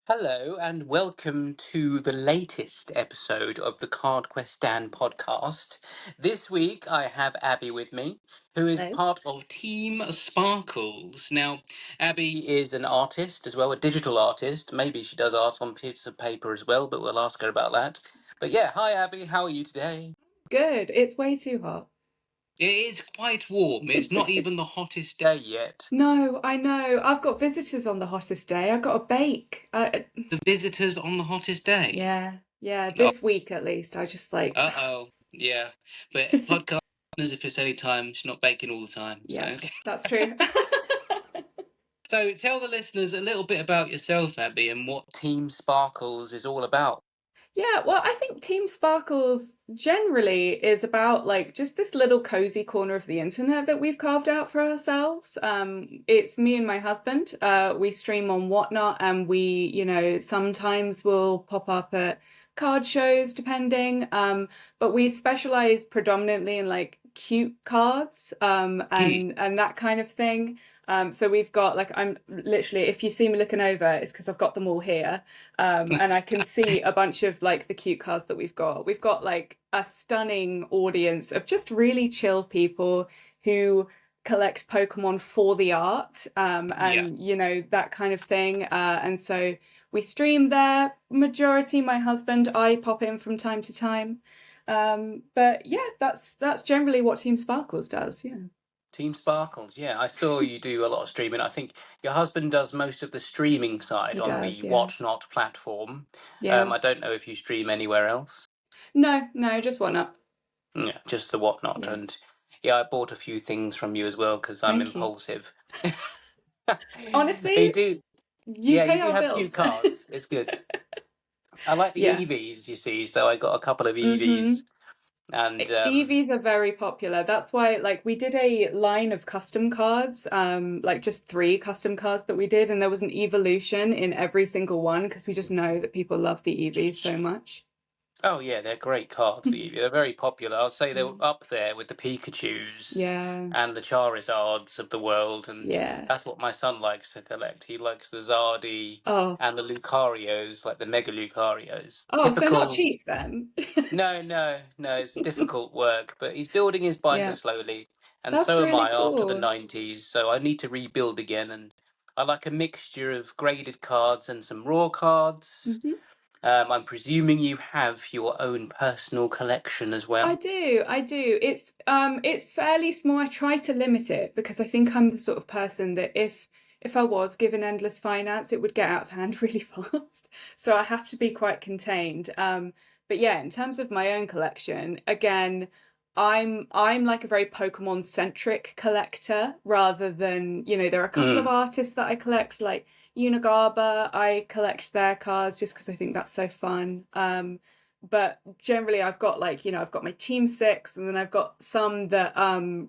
Hello and welcome to the latest episode of the Card Quest Dan podcast. This week I have Abbie with me, who is Hello. part of Team Sparkles. Now, Abbie is an artist as well, a digital artist. Maybe she does art on pieces of paper as well, but we'll ask her about that. But yeah, hi Abbie, how are you today? Good. It's way too hot. It is quite warm. It's not even the hottest day yet. No, I know. I've got visitors on the hottest day. I've got a bake. The visitors on the hottest day. Yeah. Oh, This week at least. I just like, uh-oh. Yeah. But podcast listeners, if it's any time, she's not baking all the time. yeah, So that's true. so tell the listeners a little bit about yourself, Abbie, and what Team Sparkles is all about. Yeah, well, I think Team Sparkles generally is about like just this little cozy corner of the internet that we've carved out for ourselves. It's me and my husband. We stream on Whatnot, and sometimes we'll pop up at card shows depending. But we specialize predominantly in like cute cards, and that kind of thing. So we've got like, I'm literally, if you see me looking over, it's because I've got them all here. And I can see a bunch of like the cute cards that we've got. We've got like a stunning audience of just really chill people who collect Pokemon for the art, and that kind of thing. And so we stream there. Majority, my husband, I pop in from time to time. But yeah, that's generally what Team Sparkles does. Yeah. Team Sparkles, yeah. I saw you do a lot of streaming. I think your husband does most of the streaming side He on does, the yeah. Whatnot platform. Yeah. I don't know if you stream anywhere else. No, just Whatnot. Yeah, just the Whatnot. Yeah. And yeah, I bought a few things from you as well because I'm Thank you. impulsive. Honestly, You do, you yeah, you pay do our have cute bills. cards. It's good. I like the Yeah. EVs, you see, so I got a couple of Mm-hmm. EVs, and EVs are very popular. That's why, like, we did a line of custom cards, like just 3 custom cards that we did, and there was an evolution in every single one because we just know that people love the EVs so much. oh yeah, they're great cards. The EV, they're very popular. I'd say they're Mm. up there with the Pikachu's Yeah, and the Charizards of the world, and yeah. that's what my son likes to collect. He likes the Zardy Oh, and the Lucarios, like the Mega Lucarios. oh, so not Typical. cheap then. No, it's difficult work, but he's building his binder Yeah, slowly, and that's so am really I after the cool. 90s, so I need to rebuild again, and I like a mixture of graded cards and some raw cards. Hmm. I'm presuming you have your own personal collection as well. I do. It's fairly small. I try to limit it because I think I'm the sort of person that if I was given endless finance, it would get out of hand really fast. So I have to be quite contained. But yeah, in terms of my own collection, again, I'm like a very Pokemon centric collector rather than, there are a couple of Mm, artists that I collect, like Unigaba. I collect their cards just because I think that's so fun. But generally I've got like, I've got my team 6, and then I've got some that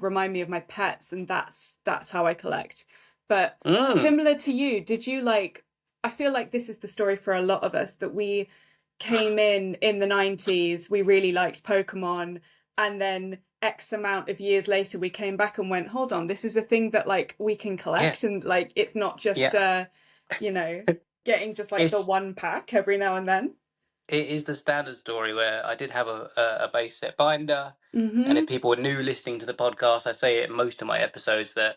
remind me of my pets, and that's how I collect. But mm. similar to you, did you like, I feel like this is the story for a lot of us, that we came in the 90s, we really liked Pokemon, and then X amount of years later we came back and went, hold on, this is a thing that like we can Yeah, collect, and like it's not just yeah. you know getting just like the It's one pack every now and then. it is the standard story where I did have a base set binder, and if Mm-hmm. people are new listening to the podcast, I say it in most of my episodes that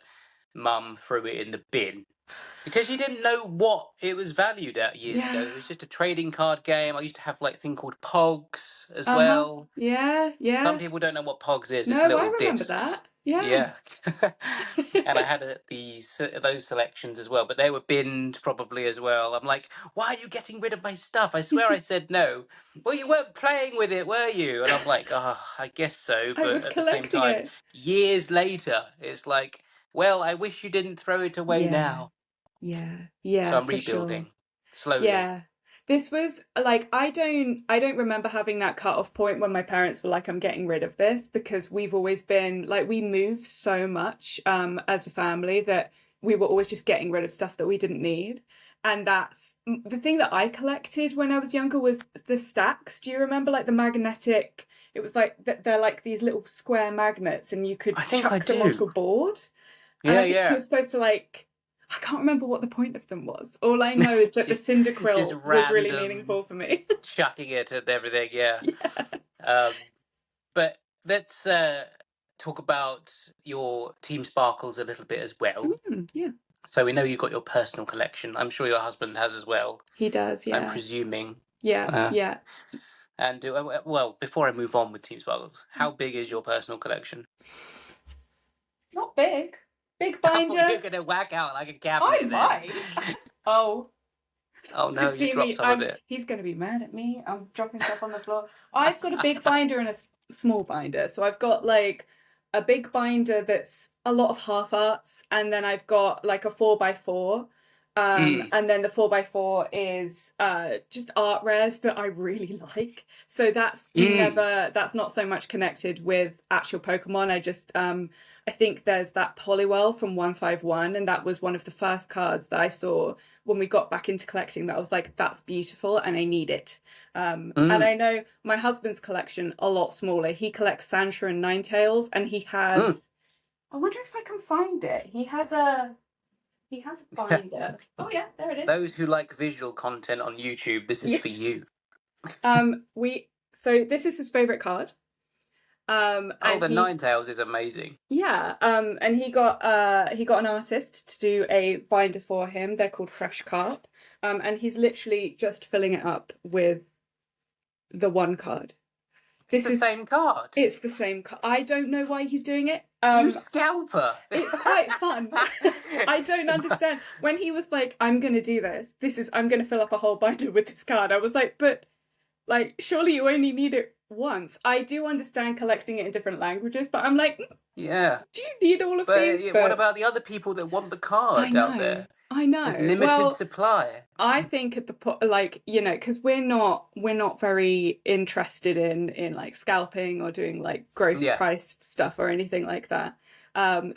Mum threw it in the bin because she didn't know what it was valued at years ago. Yeah. It was just a trading card game. I used to have like a thing called Pogs as Uh-huh. well. Yeah, Some yeah. people don't know what Pogs is. It's No, I little remember discs. that. Yeah. Yeah. And I had those selections as well, but they were binned probably as well. I'm like, why are you getting rid of my stuff? I swear I said no. Well, you weren't playing with it, were you? And I'm like, oh, I guess so. I But was at the same collecting time, it. years later, it's like, well, I wish you didn't throw it away Yeah. now. Yeah. So Yeah, I'm for sure. rebuilding slowly. Yeah. This was like, I don't remember having that cut off point when my parents were like, I'm getting rid of this, because we've always been like, we moved so much as a family that we were always just getting rid of stuff that we didn't need. And that's the thing that I collected when I was younger, was the stacks. Do you remember like the magnetic? It was like they're like these little square magnets, and you I could think I chuck them onto do. a board. And Yeah, I think yeah. you're supposed to like, I can't remember what the point of them was. All I know is that the cinder It's just quill was really random meaningful for me. chucking it and everything. Yeah. Yeah. Um, but let's talk about your Team Sparkles a little bit as well. Yeah. So we know you've got your personal collection. I'm sure your husband has as well. He does, I'm yeah. presuming. Yeah, Uh, yeah. and well, before I move on with Team Sparkles, how big is your personal collection? Not big. Big Oh, binder. you're gonna whack out like a I cabinet then. might. Oh, Oh no, just you see dropped me. some of it. He's going to be mad at me. I'm dropping stuff on the floor. I've got a big binder and a small binder. So I've got like a big binder that's a lot of half arts, and then I've got like a 4x4. Mm. And then the 4x4 is just art rares that I really like. So Mm. that's not so much connected with actual Pokemon. I think there's that Poliwell from 151, and that was one of the first cards that I saw when we got back into collecting that I was like, that's beautiful and I need it. And I Mm. know my husband's collection a lot smaller. He collects Sandshrew and Ninetales, and he Mm. has. I wonder if I can find it. He has a binder. Oh yeah, there it is. Those who like visual content on YouTube, this is Yeah. for you. So this is his favorite card. Oh, And the Ninetales is amazing. and he got an artist to do a binder for him. They're called Fresh Carp. And he's literally just filling it up with the one card. It's the same card. It's the same card. I don't know why he's doing it. You scalper. It's quite fun. I don't understand. When he was like, I'm gonna do this, I'm gonna fill up a whole binder with this card. I was like, but like, surely you only need it once. I do understand collecting it in different languages, but I'm like, Yeah. do you need all of these? But what about the other people that want the I card out know, there? I There's know. limited Well, supply. I think at the like, because we're not very interested in like scalping or doing like gross Yeah. priced stuff or anything like that.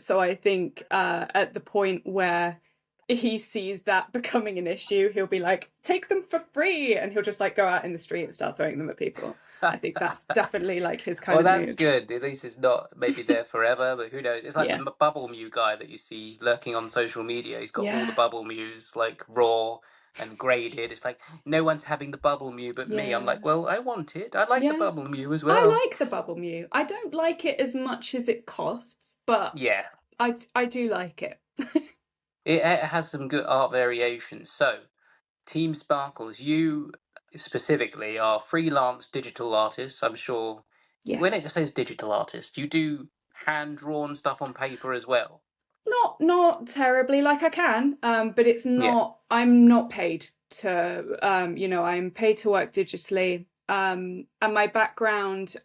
So I think at the point where he sees that becoming an issue, he'll be like, take them for free, and he'll just like go out in the street and start throwing them at people. I think that's definitely like his kind Well, of that's mood. good. At least it's not maybe there forever, but who knows? It's like Yeah. the Bubble Mew guy that you see lurking on social media. He's got all the Yeah. Bubble Mews like raw and graded. It's like no one's having the Bubble Mew but me. I'm Yeah. like, well, I want it. I like the Yeah. Bubble Mew as I well. like the Bubble Mew. I don't like it as much as it costs, but Yeah, I do like it. it has some good art variations. So, Team Sparkles, you specifically are freelance digital artists. I'm sure when it Yes. says digital artist, you do hand drawn stuff on paper as well. Not terribly, like I can, but it's Yeah. not. I'm not paid to. I'm paid to work digitally. And my background,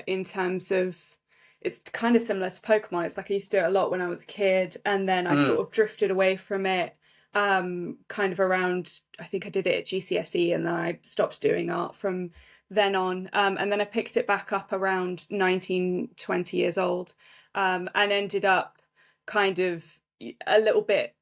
in terms of, it's kind of similar to Pokemon. It's like I used to do it a lot when I was a kid, and then I sort Mm. of drifted away from it. Kind of around, I think I did it at GCSE, and then I stopped doing art from then on. And then I picked it back up around 19, 20 years old, and ended up kind of a little bit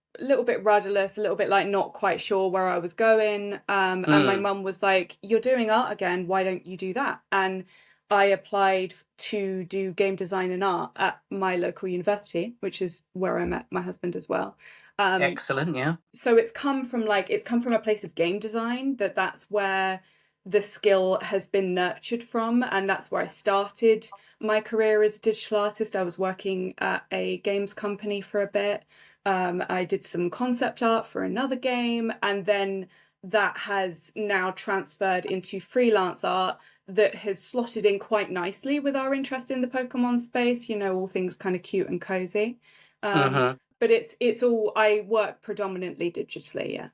rudderless, a little bit like not quite sure where I was going. And my Mm. mum was like, "You're doing art again. Why don't you do that?" And I applied to do game design and art at my local university, which is where I met my husband as well. Excellent, yeah. So it's come from a place of game design, that's where the skill has been nurtured from, and that's where I started my career as a digital artist. I was working at a games company for a bit. I did some concept art for another game, and then that has now transferred into freelance art that has slotted in quite nicely with our interest in the Pokemon space, all things kind of cute and cozy. Mm-hmm. But it's all, I work predominantly digitally, yeah.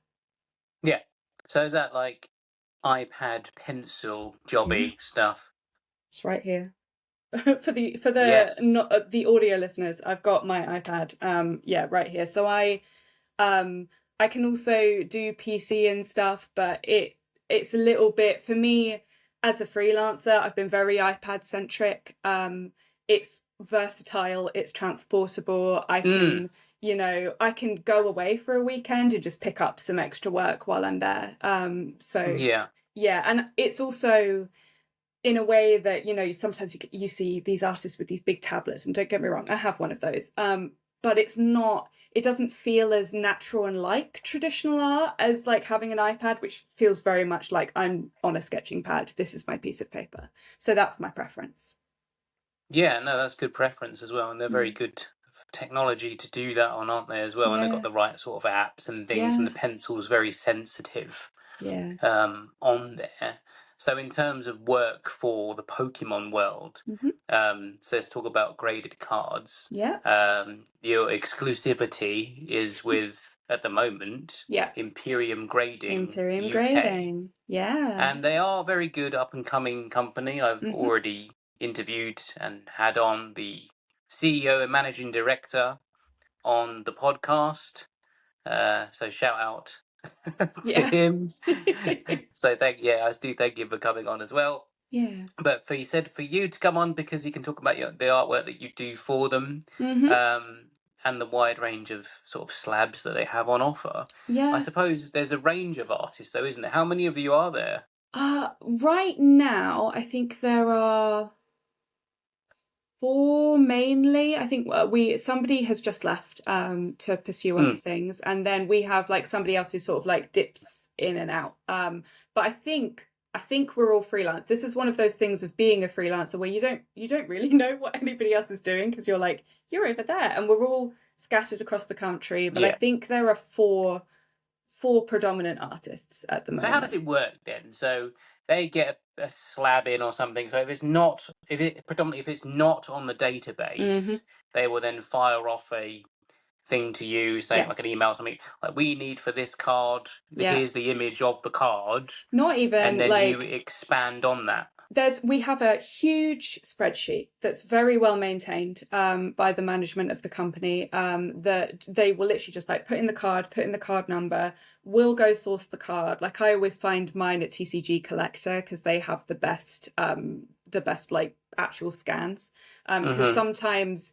Yeah. So is that like iPad pencil Yeah, jobby stuff? it's right here. Yes. Not the audio listeners, I've got my iPad. Yeah, right here. So I can also do PC and stuff, but it's a little bit, for me as a freelancer, I've been very iPad centric. It's versatile, it's transportable. Mm. I can go away for a weekend and just pick up some extra work while I'm there. So Yeah. yeah, and it's also in a way that, sometimes you see these artists with these big tablets, and don't get me wrong, I have one of those. But it doesn't feel as natural and like traditional art as like having an iPad, which feels very much like I'm on a sketching pad. This is my piece of paper. So that's my preference. Yeah, no, that's good preference as well, and they're very Mm. good technology to do that on, aren't they, as well? And they've got Yeah, the right sort of apps and things, and yeah, the pencil's very sensitive yeah. on there. So in terms of work for the Pokemon world, Hmm. so let's talk about graded cards. Yeah, Your exclusivity is with, at the moment, yeah. Imperium Grading Imperium UK. grading. Yeah. And they are a very good up and coming company. I've Hmm. already interviewed and had on the CEO and managing director on the podcast. So shout out to Yeah. him. So I do thank you for coming on as well. Yeah. But he said for you to come on because he can talk about the artwork that you do for them, Hmm. um, and the wide range of sort of slabs that they have on offer. I Yeah. suppose there's a range of artists, though, isn't there? How many of you are there? Right now, I think there are four mainly. I think we somebody has just left to pursue other Hmm. things, and then we have like somebody else who sort of like dips in and out. But I think we're all freelance. This is one of those things of being a freelancer where you don't really know what anybody else is doing because you're like you're over there, and we're all scattered across the country. But I Yeah. think there are four predominant artists at the So how does moment. it work then? So they get a slab in or something. So if it's not, if it predominantly, if it's not on the Hmm. database, they will then fire off a thing to you saying Yeah, like an email or something like we need for this card. yeah. Here's the image of the card, Not and even then you like expand on that. we have a huge spreadsheet that's very well maintained by the management of the company, that they will literally just like put in the card, put in the card number. We'll go source the card. Like I always find mine at TCG Collector because they have the best like actual scans, because Hmm. sometimes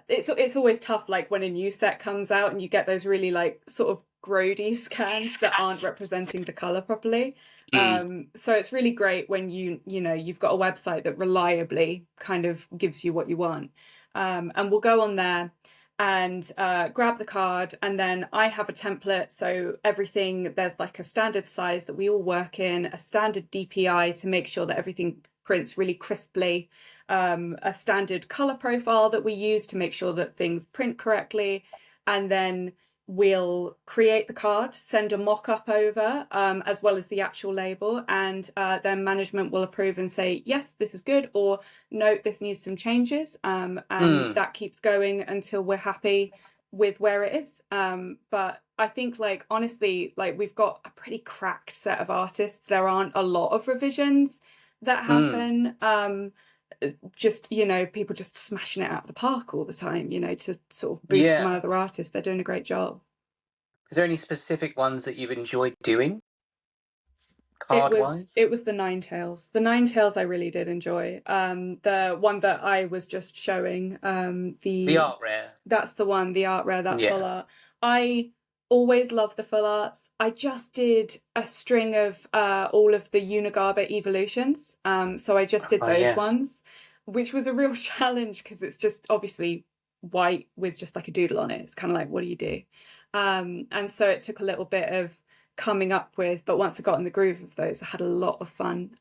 it's always tough like when a new set comes out and you get those really like sort of grody scans that aren't representing the color properly. Mm. So it's really great when you've got a website that reliably kind of gives you what you want. And we'll go on there and grab the card, and then I have a template. So everything, there's like a standard size that we all work in, a standard DPI to make sure that everything prints really crisply, a standard color profile that we use to make sure that things print correctly, and then we'll create the card, send a mock-up over, as well as the actual label, and then management will approve and say, yes, this is good, or no, this needs some changes, and Mm. that keeps going until we're happy with where it is. But I think, like, honestly, like, we've got a pretty cracked set of artists. There aren't a lot of revisions that Mm. happen. Just people just smashing it out of the park all the time, to sort of boost my Yeah. other artists. They're doing a great job. Is there any specific ones that you've enjoyed doing, It card was wise? it was the Nine Tails. The Nine Tails I really did enjoy. The one that I was just showing, The the art rare. that's the one, the art rare, that full Yeah. art. I always love the full arts. I just did a string of all of the Unigaba evolutions. So I just did Oh those yes. ones, which was a real challenge because it's just obviously white with just like a doodle on it. It's kind of like, what do you do? And so it took a little bit of coming up with, but once I got in the groove of those, I had a lot of fun.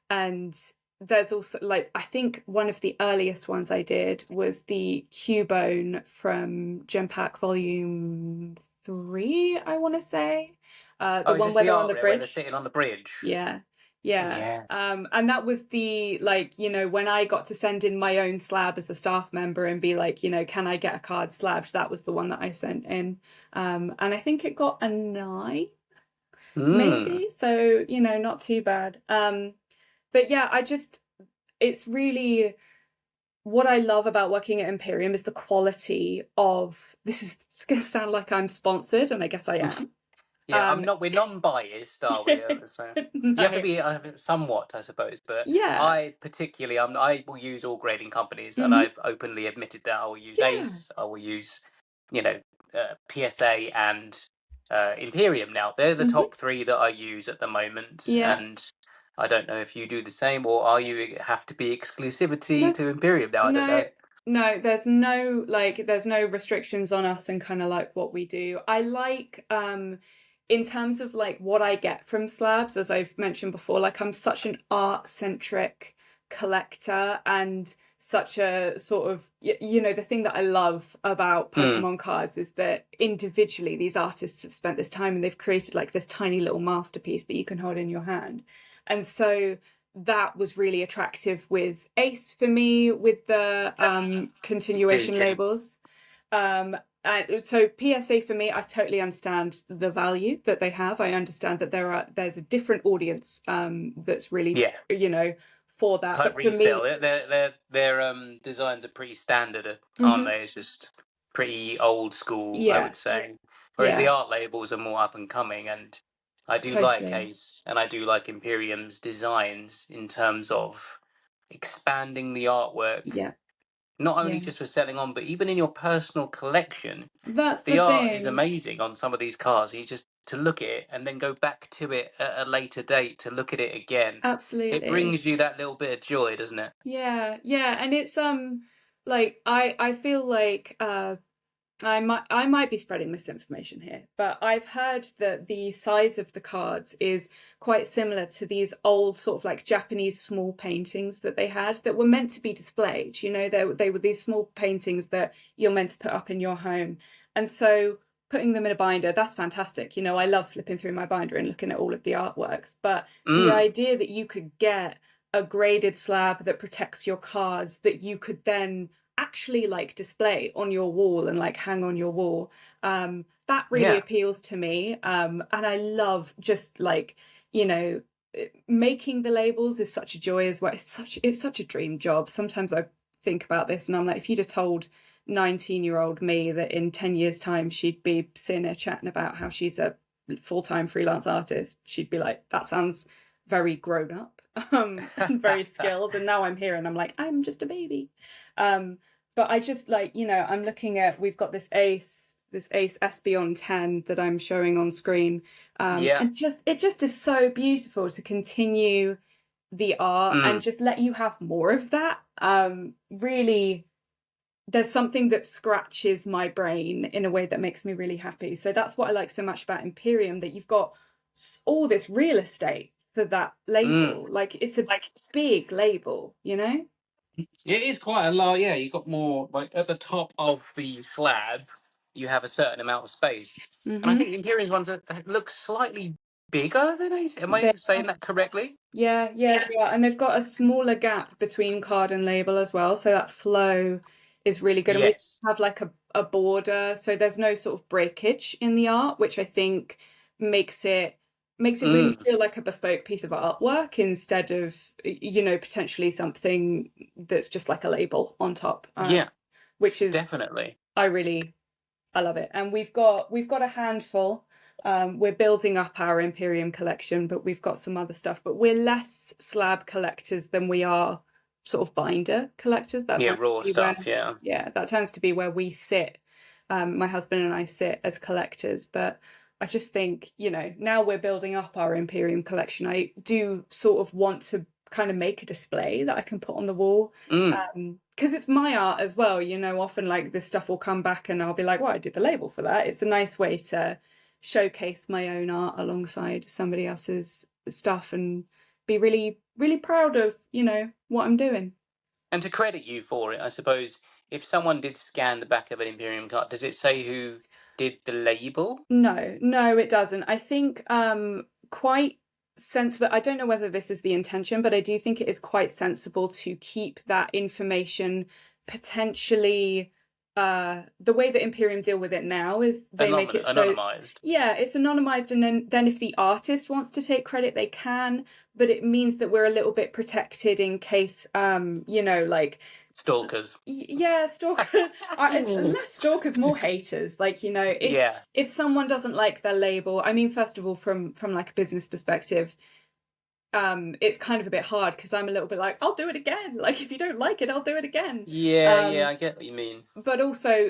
And there's also like, I think one of the earliest ones I did was the Cubone from Gem Pack Volume 3, I want to say. The Oh, is one this where the they're on art the rare where they're bridge. sitting on the bridge? Yeah. Yeah. Yes. And that was the, like, when I got to send in my own slab as a staff member and be like, can I get a card slabbed? That was the one that I sent in. And I think it got a 9, Mm. maybe. So, not too bad. But yeah, it's really what I love about working at Imperium is the quality of it's going to sound like I'm sponsored, and I guess I am. Yeah, I'm Um, not. We're non-biased, are we? So you have to no. be somewhat, I suppose. But Yeah. I particularly, I will use all grading companies, and Hmm. I've openly admitted that I will use Yeah. Ace. I will use, you know, PSA and Imperium. Now they're the Hmm. top three that I use at the moment, Yeah. and I don't know if you do the same, or are you have to be exclusivity No. to Imperium now? I don't No, know. No, there's no restrictions on us and kind of like what we do. I like in terms of like what I get from slabs, as I've mentioned before, like I'm such an art centric collector and such a sort of you know, the thing that I love about Mm. Pokemon cards is that individually these artists have spent this time and they've created like this tiny little masterpiece that you can hold in your hand. And so that was really attractive with Ace for me with the Indeed, continuation yeah. labels. And so PSA for me, I totally understand the value that they have. I understand that there's a different audience that's really, Yeah. you know, for It's that. like But for resale. me, Their designs are pretty standard, aren't mhm, they? It's just pretty old school, I yeah, would say. Whereas the yeah, art labels are more up and coming, and I do like totally, Ace and I do like Imperium's designs in terms of expanding the artwork, yeah, not only yeah. just for selling on, but even in your personal collection. That's the The art is thing. amazing on some of these cars. You just to look at it and then go back to it at a later date to look at it again. It Absolutely. brings you that little bit of joy, doesn't it? Yeah, yeah, and it's like I feel like I might be spreading misinformation here, but I've heard that the size of the cards is quite similar to these old sort of like Japanese small paintings that they had that were meant to be displayed. You know, they were these small paintings that you're meant to put up in your home. And so putting them in a binder, that's fantastic. You know, I love flipping through my binder and looking at all of the artworks, but the Mm. idea that you could get a graded slab that protects your cards that you could then actually like display on your wall and like hang on your wall, that really Yeah. appeals to me, and I love just like, you know, making the labels is such a joy as well. It's such a dream job. Sometimes I think about this and I'm like, if you'd have told 19-year-old me that in 10 years time she'd be sitting there chatting about how she's a full-time freelance artist, she'd be like, that sounds very grown up, and very skilled. And now I'm here and I'm like, I'm just a baby. um but I just like, you know, I'm looking at, we've got this Ace Espeon 10 that I'm showing on screen. Yeah. And just it just is so beautiful to continue the art and Mm. just let you have more of that. Really, there's something that scratches my brain in a way that makes me really happy. So that's what I like so much about Imperium, that you've got all this real estate for that Mm. label. Like it's a big label, you know? It is quite a lot. Yeah, you got more like at the top of the slab. You have a certain amount of space, and I Mm-hmm. think the Imperium's ones look slightly bigger than Ace. Am I saying that correctly? Yeah, yeah, they are. And they've got a smaller gap between card and label as well. So that flow is really good. And we Yes. have like a border. So there's no sort of breakage in the art, which I think makes it really Mm. feel like a bespoke piece of artwork instead of, you know, potentially something that's just like a label on top. Yeah, Which is, definitely. I I love it. And we've got a handful. We're building up our Imperium collection, but we've got some other stuff. But we're less slab collectors than we are sort of binder collectors. That Yeah, tends raw to be where, stuff. Yeah. yeah, that tends to be where we sit. My husband and I sit as collectors. But I just think, you know, now we're building up our Imperium collection, I do sort of want to kind of make a display that I can put on the wall, Mm. because it's my art as well. You know, often like this stuff will come back and I'll be like, well, I did the label for that. It's a nice way to showcase my own art alongside somebody else's stuff and be really, really proud of, you know, what I'm doing. And to credit you for it, I suppose if someone did scan the back of an Imperium card, does it say who did the label? No, no, it doesn't. I think quite sensible. I don't know whether this is the intention, but I do think it is quite sensible to keep that information potentially, the way that Imperium deal with it now is they make it so, Anonymized. yeah, it's anonymized, and then if the artist wants to take credit they can, but it means that we're a little bit protected in case, you know, like, Stalkers. yeah, stalker. It's less stalkers, more haters. Like, you know, Yeah. if someone doesn't like their label, I mean, first of all, from like a business perspective, it's kind of a bit hard because I'm a little bit like, I'll do it again. Like, if you don't like it, I'll do it again. Yeah, yeah, Um, I get what you mean. but also,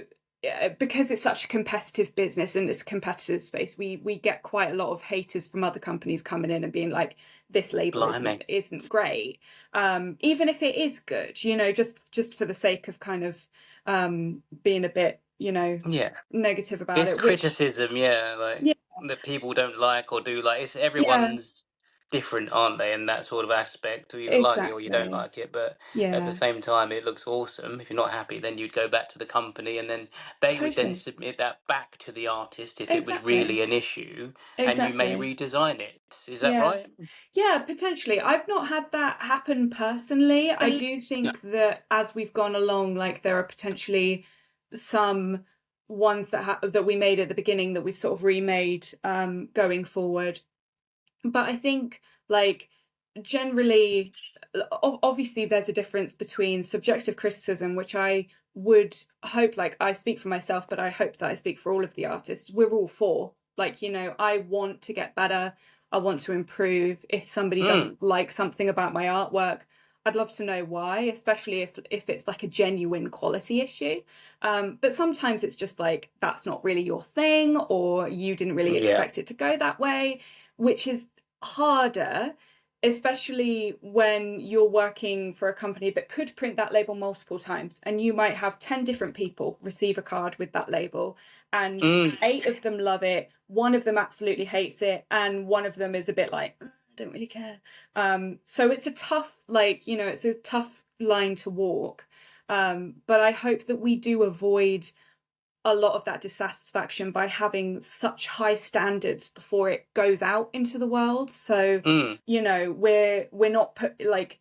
because it's such a competitive business and it's a competitive space, we get quite a lot of haters from other companies coming in and being like, this label isn't Blimey. great, even if it is good, just for the sake of kind of being a bit, Yeah. negative about It's it, which criticism, yeah, like yeah, that people don't like or do like. It's yeah, everyone's different, aren't they? In that sort of aspect, you either like it or you don't exactly, like it. But at the yeah, same time, it looks awesome. If you're not happy, then you'd go back to the company, and then they would then totally, submit that back to the artist if it was exactly, really an issue, and you may exactly. redesign it. Is that Yeah. right? Yeah, potentially. I've not had that happen personally. I do No. think that as we've gone along, like there are potentially some ones that we made at the beginning that we've sort of remade going forward. But I think like generally, obviously there's a difference between subjective criticism, which I would hope, like I speak for myself, but I hope that I speak for all of the artists. We're all for, like, I want to get better. I want to improve. If somebody Mm, doesn't like something about my artwork, I'd love to know why, especially if it's like a genuine quality issue. But sometimes it's just like that's not really your thing, or you didn't really yeah. expect it to go that way, which is harder, especially when you're working for a company that could print that label multiple times, and you might have 10 different people receive a card with that label, and Mm, 8 of them love it, one of them absolutely hates it, and one of them is a bit like, I don't really care. So it's a tough, like, it's a tough line to walk. But I hope that we do avoid a lot of that dissatisfaction by having such high standards before it goes out into the world. So, mm, we're not like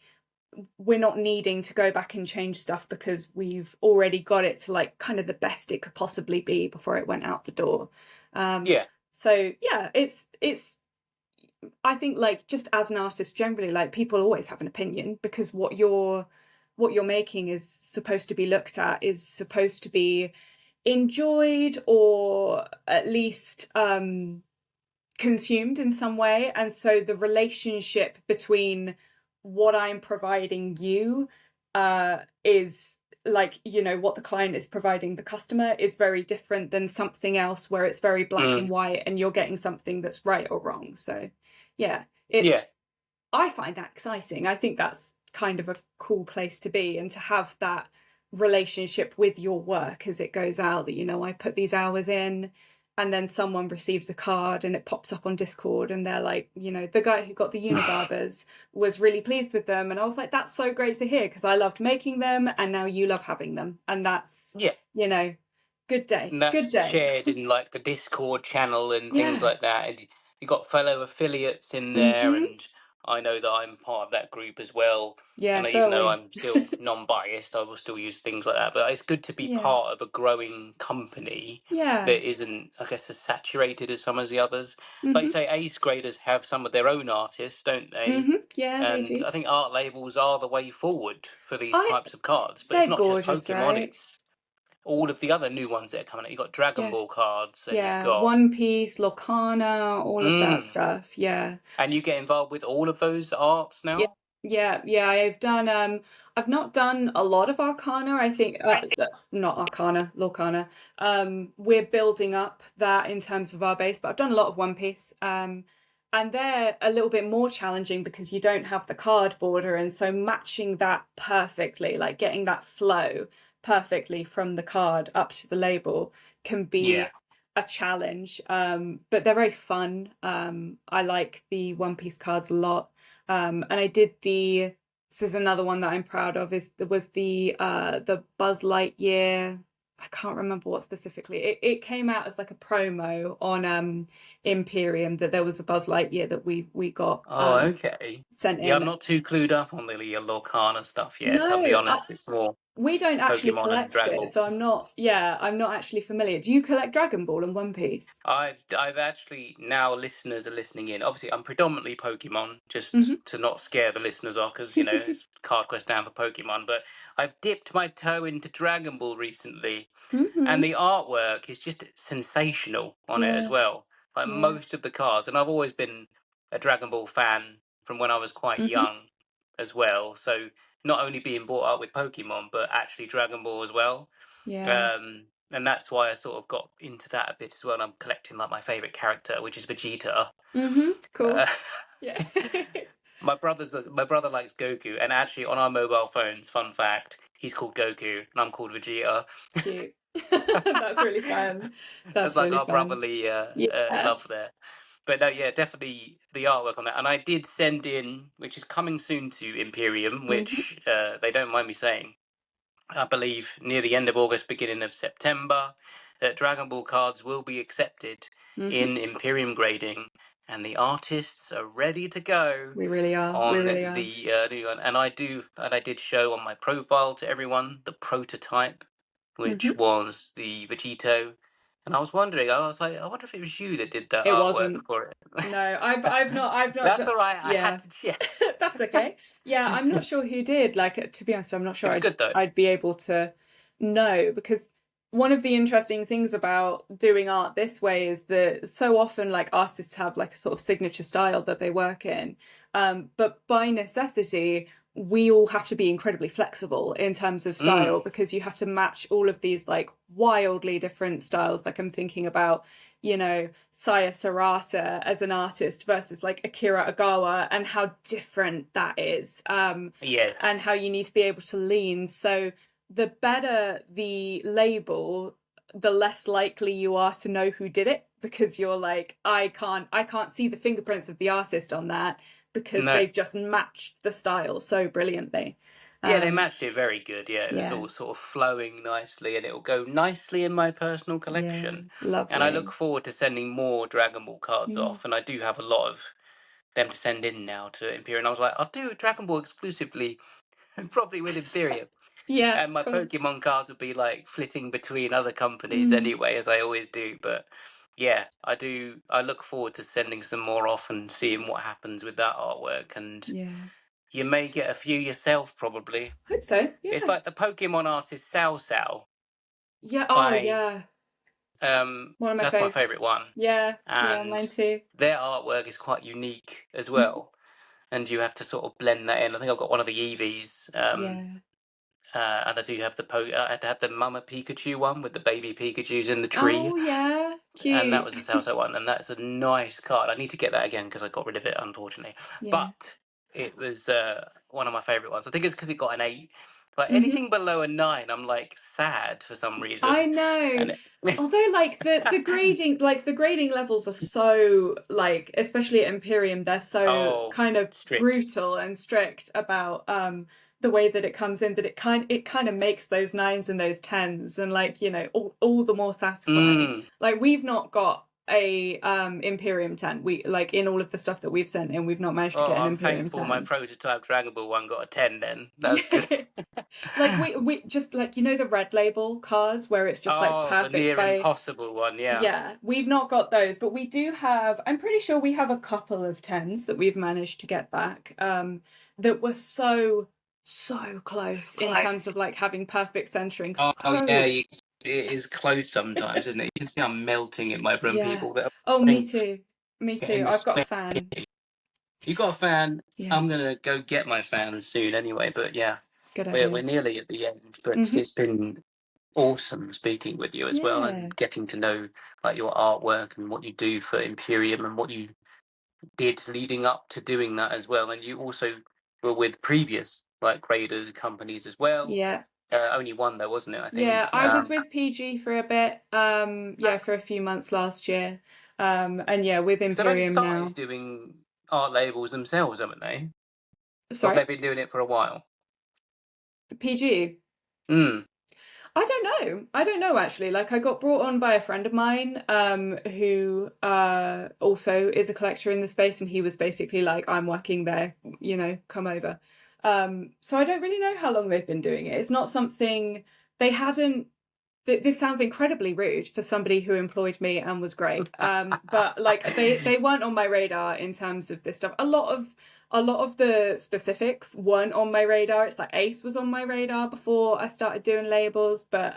we're not needing to go back and change stuff because we've already got it to like kind of the best it could possibly be before it went out the door. Um, yeah. so yeah, it's I think like just as an artist generally, like people always have an opinion because what you're making is supposed to be looked at, is supposed to be enjoyed, or at least consumed in some way. And so the relationship between what I'm providing you is like, what the client is providing the customer is very different than something else where it's very black and Mm, white and you're getting something that's right or wrong. So yeah, yeah. I find that exciting. I think that's kind of a cool place to be, and to have that relationship with your work as it goes out, that, I put these hours in, and then someone receives a card and it pops up on Discord and they're like, the guy who got the Unibarbers was really pleased with them. And I was like, that's so great to hear because I loved making them and now you love having them. And that's, Yeah. you know, good day. And Good that's day. shared in like the Discord channel and things Yeah. like that. And you got fellow affiliates in there, Mm-hmm. and I know that I'm part of that group as well. Yeah, And so even are though we. I'm still non-biased, I will still use things like that. But it's good to be Yeah. part of a growing company Yeah. that isn't, I guess, as saturated as some of the others. Like you Mm-hmm. say, eighth graders have some of their own artists, don't they? Mm-hmm. Yeah, they And do. I think art labels are the way forward for these I types of cards. But it's They're not just gorgeous, Pokemon, right? it's all of the other new ones that are coming out. You've got Dragon Yeah. Ball cards, and you've Yeah. got One Piece, Lorcana, all of that mm, stuff. Yeah. and you get involved with all of those arts Yeah. now. Yeah. I've not done a lot of Arcana. I think not Arcana, Lorcana. We're building up that in terms of our base, but I've done a lot of One Piece. And they're a little bit more challenging because you don't have the card border, and so matching that perfectly, like getting that flow perfectly from the card up to the label, can Yeah. be a challenge. But they're very fun. I like the One Piece cards a lot. And I did this is another one that I'm proud of, is there was the Buzz Lightyear. I can't remember what specifically. It came out as like a promo on Imperium, that there was a Buzz Lightyear that we got Oh, okay. sent Yeah, I'm in. not too clued up on the Lorcana stuff yet. I'll be No, honest, it's more we don't actually Pokemon and collect Dragon it, Ball. so I'm not actually familiar. Do you collect Dragon Ball and One Piece? I've actually, now listeners are listening in. Obviously, I'm predominantly Pokemon, Mm-hmm. just to not scare the listeners off, because it's card quest down for Pokemon. But I've dipped my toe into Dragon Ball recently, and Mm-hmm. the artwork is just sensational on it as Yeah, well. Like yeah. most of the cards, and I've always been a Dragon Ball fan from when I was quite Mm-hmm. young as well. So not only being brought up with Pokemon, but actually Dragon Ball as well. Yeah. Um, and that's why I sort of got into that a bit as well. And I'm collecting like my favorite character, which is Vegeta. Cool. Uh, Yeah. my brother likes Goku, and actually on our mobile phones, fun fact, he's called Goku and I'm called Vegeta. Cute. That's really fun. It's That's like really our fun. brotherly Yeah. love there. But no, yeah, definitely the artwork on that. And I did send in, which is coming soon to Imperium, Hmm. which they don't mind me saying, I believe near the end of August, beginning of September, that Dragon Ball cards will be accepted Hmm. in Imperium grading, and the artists are ready to go We really are. We on really are. the new one. And I did show on my profile to everyone the prototype, which Hmm. was the Vegito. And I was wondering, I was like, I wonder if it was you that did that It artwork wasn't. for No, it. I've not That's done. all right. I had Yeah, to check. that's okay. Yeah, I'm not sure who did. Like, to be honest, I'm not It sure was good though. I'd be able to know, because one of the interesting things about doing art this way is that so often like artists have like a sort of signature style that they work in. But by necessity, we all have to be incredibly flexible in terms of style, Mm, because you have to match all of these like wildly different styles. Like I'm thinking about, Saya Sarata as an artist versus like Akira Agawa, and how different that is, yeah. and how you need to be able to lean. So the better the label, the less likely you are to know who did it, because you're like, I can't see the fingerprints of the artist on that, because No. they've just matched the style so brilliantly. Yeah, they Um, matched it very good. Yeah, it was yeah, all sort of flowing nicely, and it will go nicely in my personal yeah, collection. And I look lovely. forward to sending more Dragon Ball cards Mm. off, and I do have a lot of them to send in now to Imperium. I was like, I'll do a Dragon Ball exclusively, probably with Imperium. Yeah, And my cool. Pokemon cards would be like flitting between other companies Mm. anyway, as I always do. But yeah, I do. I look forward to sending some more off and seeing what happens with that artwork. And Yeah, you may get a few yourself, probably. hope so. It's Yeah, like the Pokemon artist Sao Sao yeah. Oh, by yeah. One of my that's my faves. favorite one, Yeah, yeah, and mine too. their artwork is quite unique as Mhm. well. And you have to sort of blend that in. I think I've got one of the Eevees, Yeah. and I do have I had to have the Mama Pikachu one with the baby Pikachu's in the tree, Oh, yeah. and that Cute. was the Salsa one, and that's a nice card. I need to get that again because I got rid of it, unfortunately. Yeah. But it was one of my favourite ones. I think it's because it got an 8. Like Hmm. anything below a 9, I'm like sad for some reason. I know. And Although like the grading levels are so, like, especially at Imperium, they're so oh, kind of strict. brutal and strict about the way that it comes in, that it kind of makes those nines and those tens, and like, all the more satisfying. Mm. Like we've not got a Imperium 10. We, like, in all of the stuff that we've sent in, we've not managed to Oh, get an I'm Imperium thankful my 10. prototype Dragon Ball one got a 10 then. That's good. Yeah. Like we just, like, the red label cars where it's just like Oh, the perfect near by. impossible one, yeah. Yeah, we've not got those, but we do have, I'm pretty sure we have a couple of tens that we've managed to get back, that were so, so close in terms Close. of like having perfect centering. Oh yeah, So, it is close sometimes, isn't it? You can see I'm melting in my room. yeah. People that Oh, are me too. Me too. getting I've got a so. fan. You got a fan? Yeah, I'm gonna go get my fan soon anyway. But yeah, good we're idea. nearly at the end. But Hmm. it's been awesome speaking with you as well, Yeah. and getting to know like your artwork and what you do for Imperium and what you did leading up to doing that as well. And you also were with previous like graded companies as well. Yeah. Only one though, wasn't it? I Yeah, think. I was with PG for a bit, yeah, for a few months last year. And yeah, with Because they've only Imperium started now. doing art labels themselves, haven't they? Or have Sorry, they been doing it for a while? PG. Hmm. I don't know actually. Like I got brought on by a friend of mine, who also is a collector in the space, and he was basically like, I'm working there, come over. So I don't really know how long they've been doing it. It's not something they hadn't. This sounds incredibly rude for somebody who employed me and was great. But like they weren't on my radar in terms of this stuff. A lot of the specifics weren't on my radar. It's like Ace was on my radar before I started doing labels, but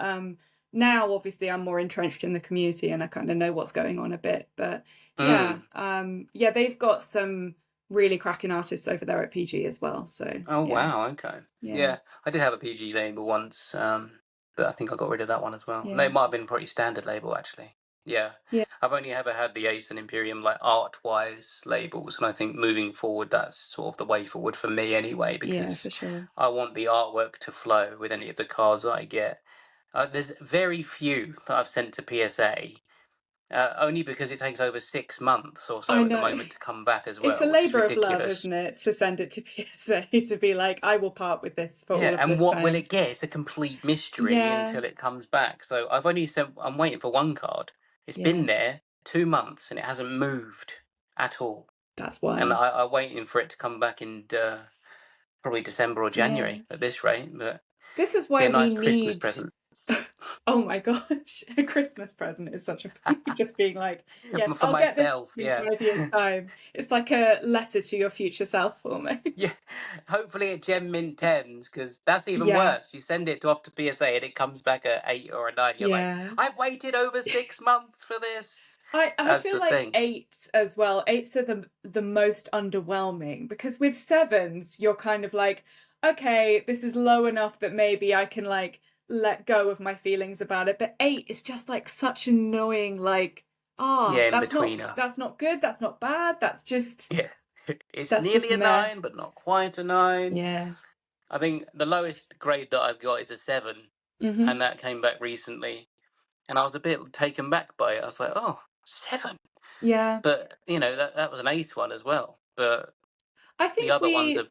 now obviously I'm more entrenched in the community and I kind of know what's going on a bit. But yeah, Hmm. yeah, they've got some really cracking artists over there at PG as well. So Oh yeah, wow. Okay. yeah, Yeah, I did have a PG label once. but I think I got rid of that one as well. No, Yeah. it might have been pretty standard label actually. Yeah, Yeah. I've only ever had the Ace and Imperium like art-wise labels, and I think moving forward, that's sort of the way forward for me anyway, Yeah, for because sure. I want the artwork to flow with any of the cards that I get. There's very few that I've sent to PSA, only because it takes over 6 months or I so at the know. moment to come back as It's a well, which is labor of love, ridiculous. isn't it, to send it to PSA to be like, I will part with this for all Yeah, of and this what will time. it get? It's a complete mystery Yeah. until it comes back. So I've only sent. I'm waiting for one card. It's been Yeah. there 2 months and it hasn't moved at all. That's And wild. I'm waiting for it to come back in probably December or Yeah. January at this rate. But This is be why a we nice Christmas need. present Oh my gosh, a Christmas present is such a just being like, yes, for I'll get this myself. in Yeah, 5 years' time. It's like a letter to your future self yeah. almost. Hopefully at Gem Mint 10s, because that's even Yeah, worse. You send it off to PSA and it comes back at 8 or a 9. You're like, yeah. I've waited over 6 months for this. I That's feel the like thing. eights as well. Eights are the most underwhelming because with sevens, you're kind of like, okay, this is low enough that maybe I can like let go of my feelings about it. But eight is just like such annoying, like, Yeah, in that's not betweener. good, that's not bad, Yeah. It's that's nearly just a meh. 9, but not quite a 9. Yeah. I think the lowest grade that I've got is a 7, Mm-hmm. and that came back recently. And I was a bit taken back by it. I was like, oh, 7. Yeah. But, that was an 8 one as well. But I the think other ones are.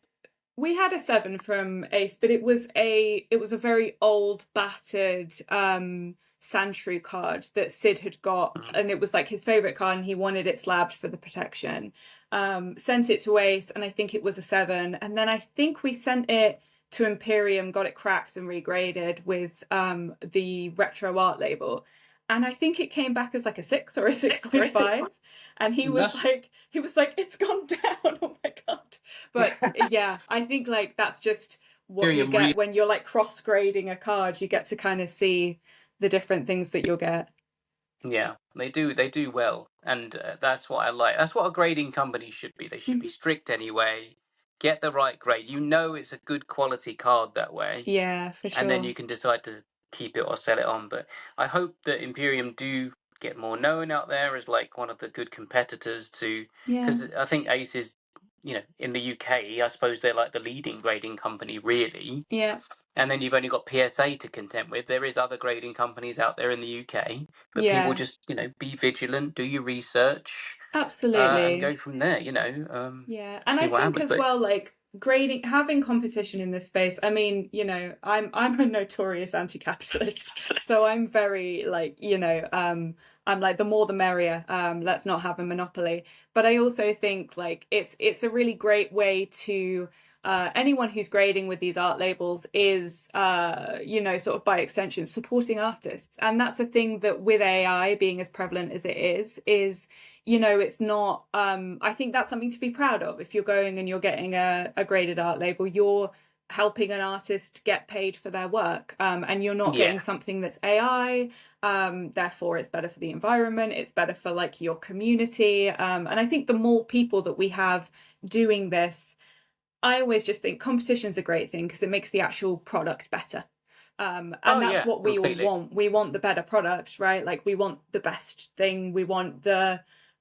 we had a seven from Ace, but it was a very old, battered Sandshrew card that Sid had got, Mm, and it was like his favorite card, and he wanted it slabbed for the protection. Sent it to Ace, and I think it was a seven, and then I think we sent it to Imperium, got it cracked and regraded with the retro art label. And I think it came back as like a 6 or a 6.5. And That's he was like, it's gone down. Oh my God. But yeah, I think like that's just what you Imperium get when you're like cross grading a card. You get to kind of see the different things that you'll get. Yeah, they do well, and that's what I like. That's what a grading company should be. They should be Mhm. strict anyway. Get the right grade. You know it's a good quality card that way, Yeah, for and then sure. you can decide to keep it or sell it on. But I hope that Imperium do get more known out there as like one of the good competitors to, Yeah, because I think Ace is, in the UK, I suppose they're like the leading grading company really. yeah, And then you've only got PSA to contend with. There is other grading companies out there in the UK, but people yeah, just, be vigilant, do your research, and absolutely. go from there. Yeah, and See I what think happens. as But well, like grading, having competition in this space. I mean, I'm a notorious anti-capitalist, so I'm very like, I'm like the more the merrier. Let's not have a monopoly. But I also think like it's a really great way to anyone who's grading with these art labels is sort of by extension supporting artists, and that's a thing that with AI being as prevalent as it is it's not I think that's something to be proud of. If you're going and you're getting a graded art label, you're helping an artist get paid for their work, and you're not yeah, getting something that's AI. Therefore it's better for the environment, it's better for like your community, and I think the more people that we have doing this, I always just think competition's a great thing because it makes the actual product better. And oh that's yeah, what we all completely. want. We want the better product, right? Like we want the best thing. We want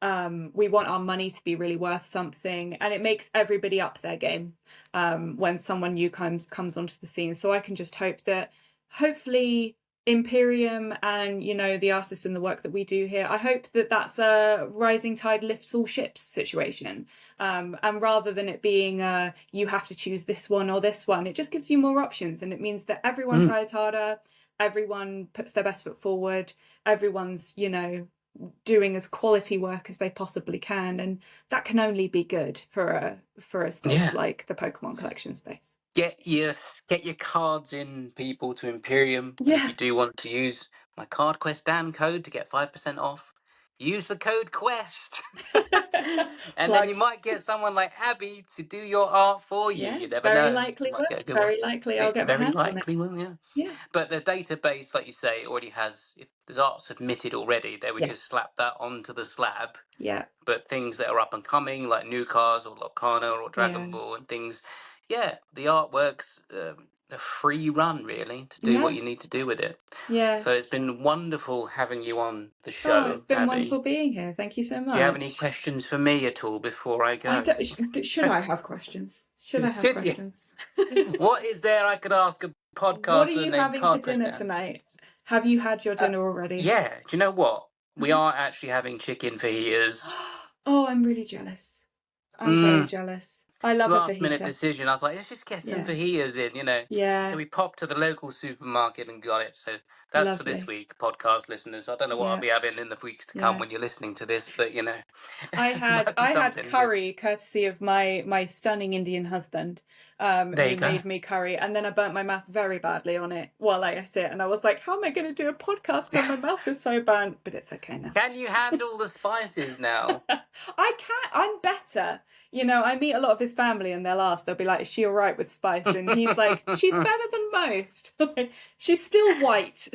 our money to be really worth something, and it makes everybody up their game when someone new comes onto the scene. So I can just hope that hopefully Imperium and the artists and the work that we do here, I hope that that's a rising tide lifts all ships situation, and rather than it being you have to choose this one or this one, it just gives you more options, and it means that everyone Mm, tries harder, everyone puts their best foot forward, everyone's doing as quality work as they possibly can, and that can only be good for a space yeah. like the Pokemon collection space. Get your cards in, people, to Imperium, and if Yeah. you do want to use my Card Quest Dan code to get 5% off, use the code Quest, and then Plug. you might get someone like Abbie to do your art for you. Yeah, You never very know. You likely might will. get a good one. Very likely I'll It get my very hands on it. likely will, yeah. Yeah. But the database, like you say, already has. If there's art submitted already, they would just Yes. slap that onto the slab. Yeah. But things that are up and coming, like new cars or Locana or Dragon Yeah. Ball and things, yeah, the artworks a free run, really, to do what Yeah, you need to do with it. yeah. So it's been wonderful having you on the Oh, it's show, been Abbie. wonderful being here. Thank you so Do you have any much. questions for me at all before I I go? don't, should I have questions? Should I have Should you? questions? What is there I could ask a What are podcaster you named having for Carl dinner Christian? tonight? Have you had your Uh, dinner already? yeah, do you know what? We Uh-huh. are actually having chicken fajitas. Oh, I'm really jealous. I'm very Mm, jealous. I love a last minute fajita. decision. I was like, let's just get some Yeah. fajitas in. So Yeah. we popped to the local supermarket and got it. So that's for this Lovely. week, podcast listeners. I don't know what I'll Yeah. be having in the weeks to come Yeah. when you're listening to this, but might be I had something good. curry courtesy of my stunning Indian husband, There you who go. made me curry, and then I burnt my mouth very badly on it while I ate it, and I was like, "How am I going to do a podcast when my mouth is so burnt?" But it's okay now. Can you handle the spices now? I can't. I'm better. I meet a lot of his family, and they'll ask. They'll be like, "Is she all right with spice?" And he's like, "She's better than most. She's still white."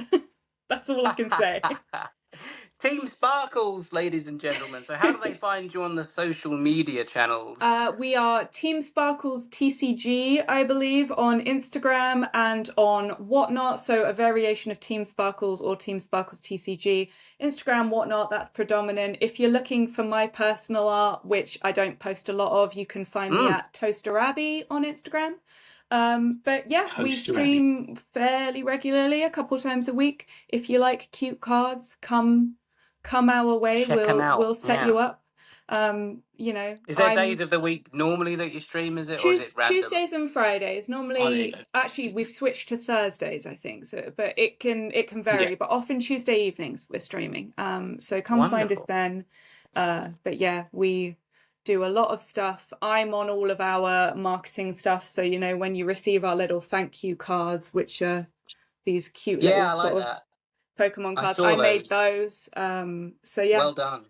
That's all I can say. Team Sparkles, ladies and gentlemen. So, how do they find you on the social media channels? We are Team Sparkles TCG, I believe, on Instagram and on Whatnot. So a variation of Team Sparkles or Team Sparkles TCG. Instagram, Whatnot, that's predominant. If you're looking for my personal art, which I don't post a lot of, you can find me at Toaster Abbie on Instagram. But yeah, we Toaster Abbie. stream fairly regularly, a couple times a week. If you like cute cards, come our way. Check them We'll out. set Yeah. you up. Is there days I'm of the week normally that you stream? Is it, or is it random? Tuesdays and Fridays. Oh, there you go. Normally, actually, we've switched to Thursdays, I think. So, but it can Yeah. vary. But often Tuesday evenings we're streaming. So come find us Wonderful. then. But yeah, we do a lot of stuff. I'm on all of our marketing stuff. So when you receive our little thank you cards, which are these cute Yeah, little I like sort of that. Pokemon I cards, saw I made those. those. So yeah, Well done.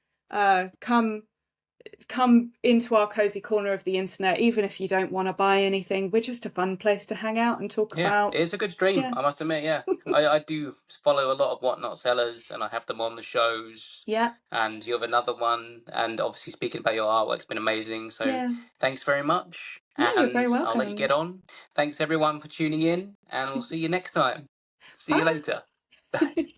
come into our cozy corner of the internet, even if you don't want to buy anything. We're just a fun place to hang out and talk Yeah, about. it's a good stream, Yeah. I must admit. Yeah, I do follow a lot of Whatnot sellers, and I have them on the shows. Yeah. And you have another one, and obviously speaking about your artwork's been amazing. So Yeah. thanks very much, No, you're very and I'll let you get welcome. on. Thanks everyone for tuning in, and we'll see you next time. See you Bye. later. Bye.